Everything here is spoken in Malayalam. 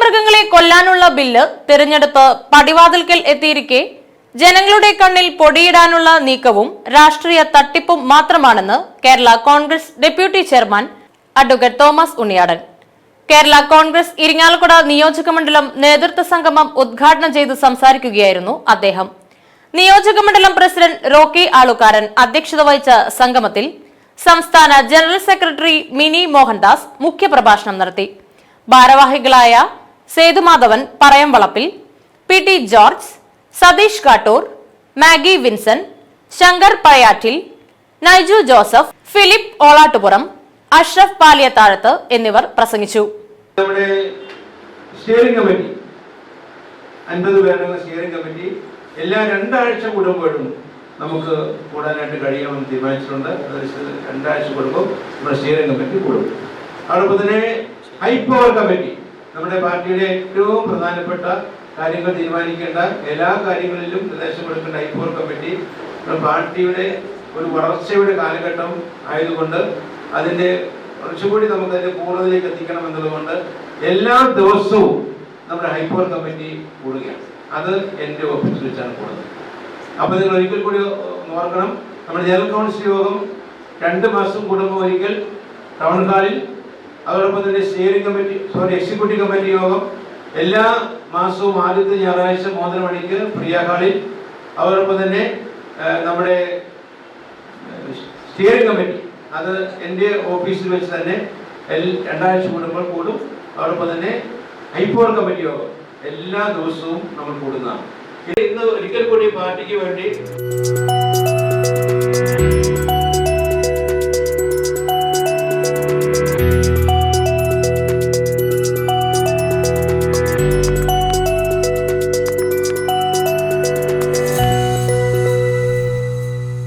വന്യമൃഗങ്ങളെ കൊല്ലാനുള്ള ബില്ല് തിരഞ്ഞെടുപ്പ് പടിവാതിൽക്കൽ എത്തിയിരിക്കെ ജനങ്ങളുടെ കണ്ണിൽ പൊടിയിടാനുള്ള നീക്കവും രാഷ്ട്രീയ തട്ടിപ്പും മാത്രമാണെന്ന് Kerala Congress deputy chairman advocate Thomas Unniyadan. Kerala Congress Irinjalakuda നിയോജകമണ്ഡലം നേതൃത്വ സംഗമം ഉദ്ഘാടനം ചെയ്ത് സംസാരിക്കുകയായിരുന്നു അദ്ദേഹം. നിയോജകമണ്ഡലം പ്രസിഡന്റ് റോക്കി ആളുകാരൻ അധ്യക്ഷത വഹിച്ച സംഗമത്തിൽ സംസ്ഥാന ജനറൽ സെക്രട്ടറി മിനി മോഹൻദാസ് മുഖ്യപ്രഭാഷണം നടത്തി. ഭാരവാഹികളായ Sethumadhavan Parayamvalappil, P T George, Sathish Kattoor, Maggie Vinson, Shankar Pazhayattil, Naiju Joseph, Philip Olattupuram, Ashraf Paliyathazhath എന്നിവർ പ്രസംഗിച്ചു. നമ്മുടെ സ്റ്റിയറിംഗ് കമ്മിറ്റി 50 പേരുടെ സ്റ്റിയറിംഗ് കമ്മിറ്റി എല്ലാ 2 ആഴ്ച കൂടുമ്പോഴും നമുക്ക് കൂടാനായിട്ട് കഴിയുമെന്ന് തീരുമാനിച്ചിട്ടുണ്ട്. 2 ആഴ്ച കൂടുമ്പോൾ നമ്മുടെ സ്റ്റിയറിംഗ് കമ്മിറ്റി കൂടും. അതോടൊപ്പം തന്നെ ഹൈ പവർ കമ്മിറ്റി, നമ്മുടെ പാർട്ടിയുടെ ഏറ്റവും പ്രധാനപ്പെട്ട കാര്യങ്ങൾ തീരുമാനിക്കേണ്ട എല്ലാ കാര്യങ്ങളിലും നിർദ്ദേശം കൊടുക്കേണ്ട ഹൈ പവർ കമ്മിറ്റി പാർട്ടിയുടെ ഒരു വളർച്ചയുടെ കാലഘട്ടം ആയതുകൊണ്ട് അതിൻ്റെ കുറച്ചുകൂടി നമുക്കതിൻ്റെ പൂർണ്ണതയിലേക്ക് എത്തിക്കണം എന്നുള്ളതുകൊണ്ട് എല്ലാ ദിവസവും നമ്മുടെ ഹൈ പവർ കമ്മിറ്റി കൂടുകയാണ്. അത് എൻ്റെ ഓഫീസിൽ വെച്ചാണ് കൂടുന്നത്. അപ്പോൾ നിങ്ങൾ ഒരിക്കൽ കൂടി ഓർക്കണം, നമ്മുടെ ജനറൽ കൗൺസിൽ യോഗം 2 മാസം കൂടുമ്പോൾ ഒരിക്കൽ ടൗൺ ഹാളിൽ, അതോടൊപ്പം തന്നെ എക്സിക്യൂട്ടീവ് കമ്മിറ്റി യോഗം എല്ലാ മാസവും ആദ്യത്തെ ഞായറാഴ്ച 3 മണിക്ക് പ്രിയ ഹാളിൽ, അതോടൊപ്പം തന്നെ നമ്മുടെ സ്റ്റിയറിംഗ് കമ്മിറ്റി അത് എൻ്റെ ഓഫീസിൽ വെച്ച് തന്നെ 2 ആഴ്ച കൂടുമ്പോൾ കൂടും. അതോടൊപ്പം തന്നെ ഹൈ പവർ കമ്മിറ്റി യോഗം എല്ലാ ദിവസവും നമ്മൾ കൂടുന്നതാണ്. ഇന്ന് ഒരിക്കൽ കൂടി പാർട്ടിക്ക് വേണ്ടി